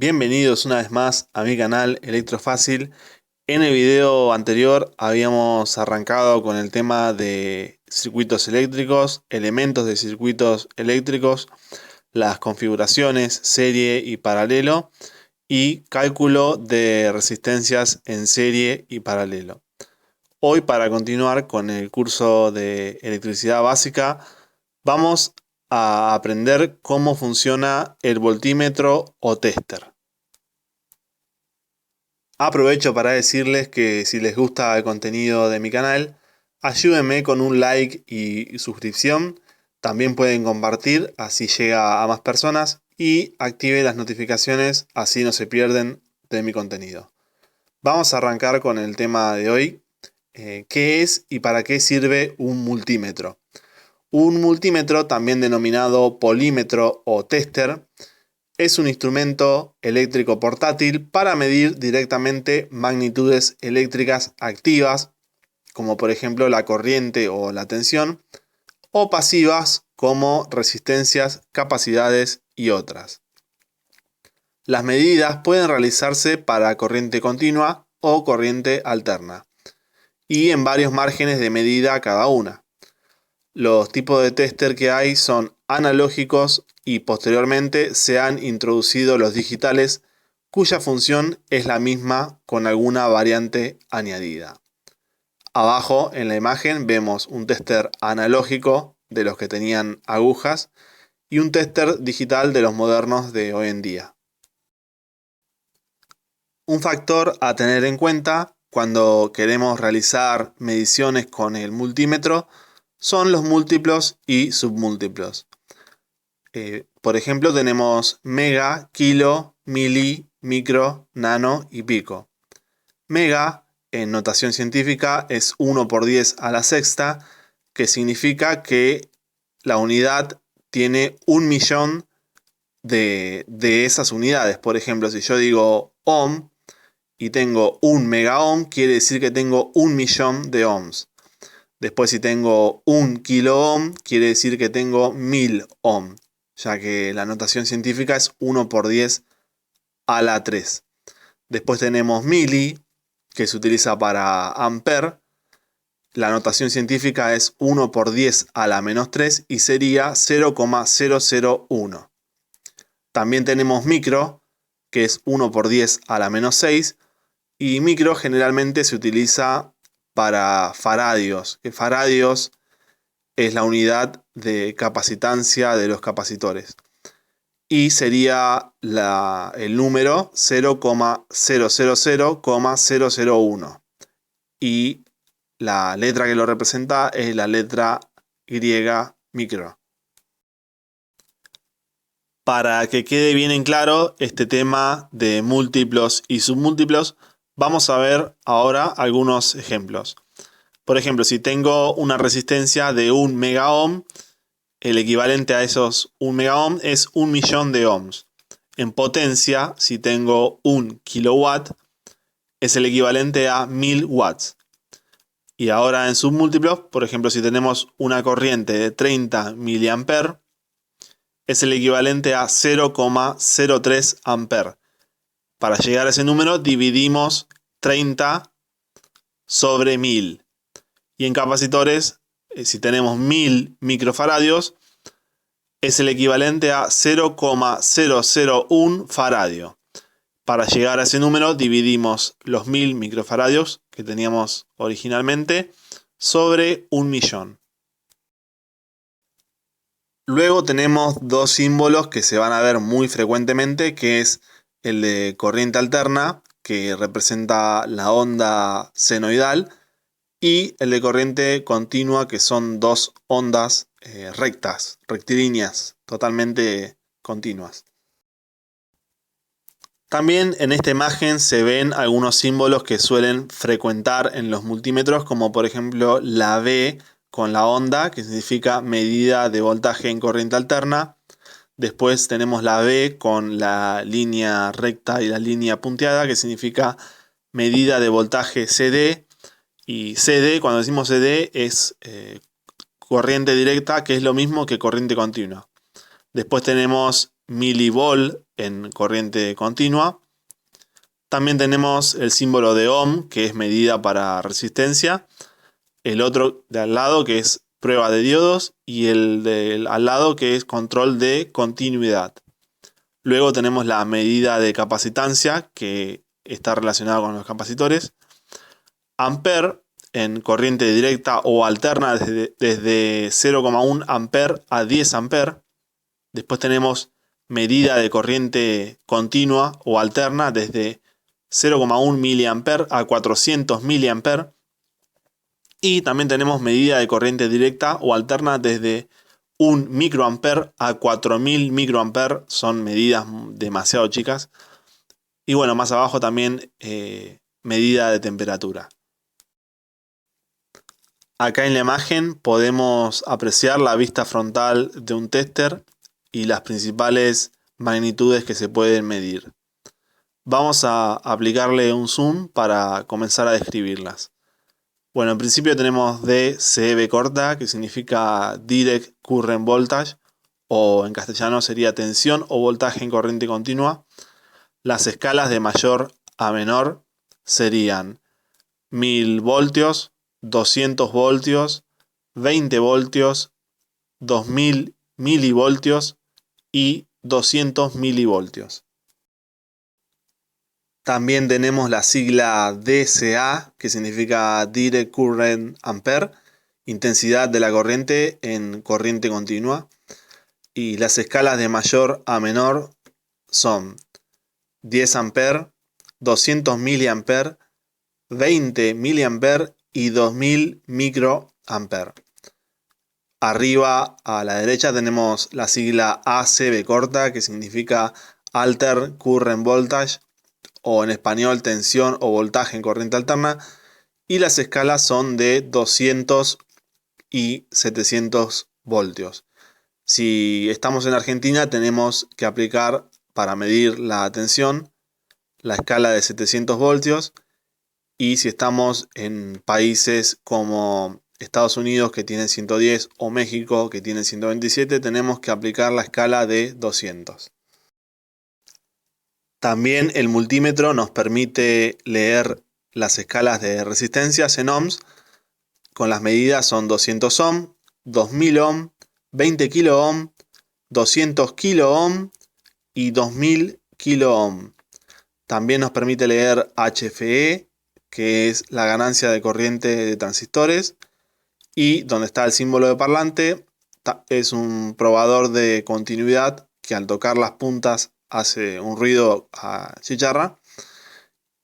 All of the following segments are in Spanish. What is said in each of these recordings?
Bienvenidos una vez más a mi canal Electrofácil. En el video anterior habíamos arrancado con el tema de circuitos eléctricos, elementos de circuitos eléctricos, las configuraciones serie y paralelo y cálculo de resistencias en serie y paralelo. Hoy, para continuar con el curso de electricidad básica, vamos a aprender cómo funciona el voltímetro o tester. Aprovecho para decirles que si les gusta el contenido de mi canal, ayúdenme con un like y suscripción. También pueden compartir, así llega a más personas, y activen las notificaciones, así no se pierden de mi contenido. Vamos a arrancar con el tema de hoy. ¿Qué es y para qué sirve un multímetro? Un multímetro, también denominado polímetro o tester, es un instrumento eléctrico portátil para medir directamente magnitudes eléctricas activas, como por ejemplo la corriente o la tensión, o pasivas como resistencias, capacidades y otras. Las medidas pueden realizarse para corriente continua o corriente alterna, y en varios márgenes de medida cada una. Los tipos de tester que hay son analógicos y posteriormente se han introducido los digitales, cuya función es la misma con alguna variante añadida. Abajo en la imagen vemos un tester analógico de los que tenían agujas y un tester digital de los modernos de hoy en día. Un factor a tener en cuenta cuando queremos realizar mediciones con el multímetro son los múltiplos y submúltiplos. Por ejemplo, tenemos mega, kilo, mili, micro, nano y pico. Mega, en notación científica, es 1 por 10 a la sexta, que significa que la unidad tiene 1.000.000 de esas unidades. Por ejemplo, si yo digo ohm y tengo 1 mega ohm, quiere decir que tengo 1.000.000 de ohms. Después, si tengo 1 kilo ohm, quiere decir que tengo 1000 ohm, ya que la notación científica es 1 por 10 a la 3. Después tenemos mili, que se utiliza para ampere. La notación científica es 1 por 10 a la menos 3 y sería 0,001. También tenemos micro, que es 1 por 10 a la menos 6. Y micro generalmente se utiliza para faradios, que faradios es la unidad de capacitancia de los capacitores. Y sería el número 0,000,001. Y la letra que lo representa es la letra griega micro. Para que quede bien en claro este tema de múltiplos y submúltiplos, vamos a ver ahora algunos ejemplos. Por ejemplo, si tengo una resistencia de 1 mega ohm, el equivalente a esos 1 mega ohm es 1.000.000 de ohms. En potencia, si tengo 1 kilowatt, es el equivalente a 1000 watts. Y ahora en submúltiplos, por ejemplo, si tenemos una corriente de 30 miliamperes, es el equivalente a 0,03 ampere. Para llegar a ese número dividimos 30 sobre 1000. Y en capacitores, si tenemos 1000 microfaradios, es el equivalente a 0,001 faradio. Para llegar a ese número dividimos los 1000 microfaradios que teníamos originalmente sobre 1.000.000. Luego tenemos dos símbolos que se van a ver muy frecuentemente, que es el de corriente alterna, que representa la onda senoidal, y el de corriente continua, que son dos ondas rectas, rectilíneas, totalmente continuas. También en esta imagen se ven algunos símbolos que suelen frecuentar en los multímetros, como por ejemplo la V con la onda, que significa medida de voltaje en corriente alterna. Después tenemos la B con la línea recta y la línea punteada, que significa medida de voltaje CD. Y CD, cuando decimos CD, es corriente directa, que es lo mismo que corriente continua. Después tenemos milivolt en corriente continua. También tenemos el símbolo de ohm, que es medida para resistencia. El otro de al lado, que es prueba de diodos. Y el del al lado, que es control de continuidad. Luego tenemos la medida de capacitancia, que está relacionada con los capacitores. Ampere en corriente directa o alterna desde 0,1 ampere a 10 ampere. Después tenemos medida de corriente continua o alterna desde 0,1 miliampere a 400 miliampere. Y también tenemos medida de corriente directa o alterna desde 1 microampere a 4000 microampere. Son medidas demasiado chicas. Y bueno, más abajo también medida de temperatura. Acá en la imagen podemos apreciar la vista frontal de un tester y las principales magnitudes que se pueden medir. Vamos a aplicarle un zoom para comenzar a describirlas. Bueno, en principio tenemos DCV corta, que significa Direct Current Voltage, o en castellano sería tensión o voltaje en corriente continua. Las escalas de mayor a menor serían 1000 voltios, 200 voltios, 20 voltios, 2000 milivoltios y 200 milivoltios. También tenemos la sigla DCA, que significa Direct Current Ampere, intensidad de la corriente en corriente continua. Y las escalas de mayor a menor son 10 ampere, 200 miliampere, 20 miliampere y 2000 microampere. Arriba a la derecha tenemos la sigla ACV corta, que significa Alter Current Voltage, o en español tensión o voltaje en corriente alterna. Y las escalas son de 200 y 700 voltios. Si estamos en Argentina tenemos que aplicar para medir la tensión la escala de 700 voltios. Y si estamos en países como Estados Unidos, que tiene 110, o México, que tiene 127, tenemos que aplicar la escala de 200. También el multímetro nos permite leer las escalas de resistencias en ohms. Con las medidas son 200 ohm, 2000 ohm, 20 kilo ohm, 200 kilo ohm y 2000 kilo ohm. También nos permite leer HFE, que es la ganancia de corriente de transistores, y donde está el símbolo de parlante es un probador de continuidad que al tocar las puntas hace un ruido a chicharra,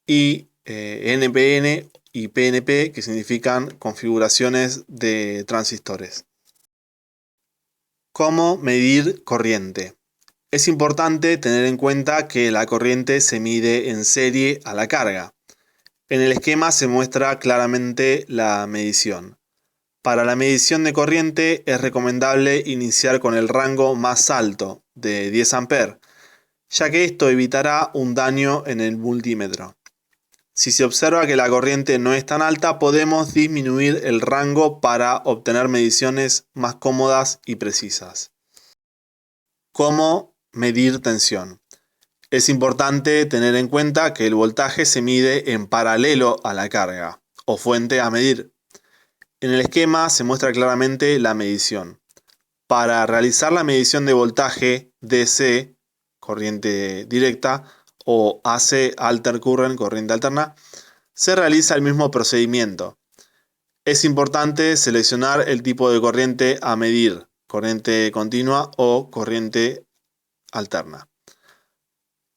y NPN y PNP, que significan configuraciones de transistores. ¿Cómo medir corriente? Es importante tener en cuenta que la corriente se mide en serie a la carga. En el esquema se muestra claramente la medición. Para la medición de corriente es recomendable iniciar con el rango más alto, de 10 A, ya que esto evitará un daño en el multímetro. Si se observa que la corriente no es tan alta, podemos disminuir el rango para obtener mediciones más cómodas y precisas. ¿Cómo medir tensión? Es importante tener en cuenta que el voltaje se mide en paralelo a la carga o fuente a medir. En el esquema se muestra claramente la medición. Para realizar la medición de voltaje DC, corriente directa, o AC, Alter Current, corriente alterna, se realiza el mismo procedimiento. Es importante seleccionar el tipo de corriente a medir, corriente continua o corriente alterna.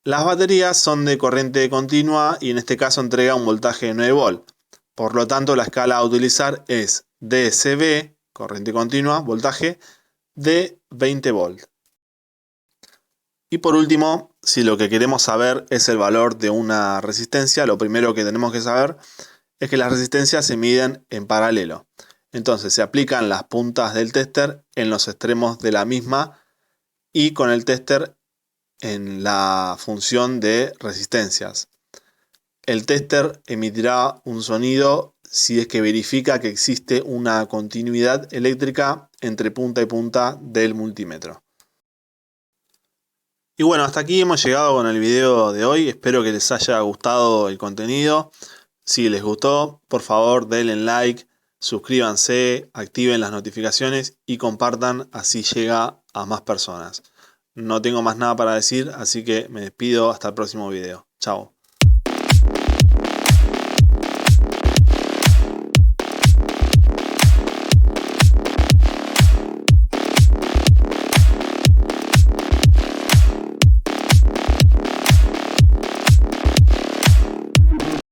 Las baterías son de corriente continua y en este caso entrega un voltaje de 9 volt. Por lo tanto, la escala a utilizar es DCV, corriente continua, voltaje de 20 volt. Y por último, si lo que queremos saber es el valor de una resistencia, lo primero que tenemos que saber es que las resistencias se miden en paralelo. Entonces se aplican las puntas del tester en los extremos de la misma y con el tester en la función de resistencias. El tester emitirá un sonido si es que verifica que existe una continuidad eléctrica entre punta y punta del multímetro. Y bueno, hasta aquí hemos llegado con el video de hoy. Espero que les haya gustado el contenido. Si les gustó, por favor denle like, suscríbanse, activen las notificaciones y compartan, así llega a más personas. No tengo más nada para decir, así que me despido hasta el próximo video. Chao.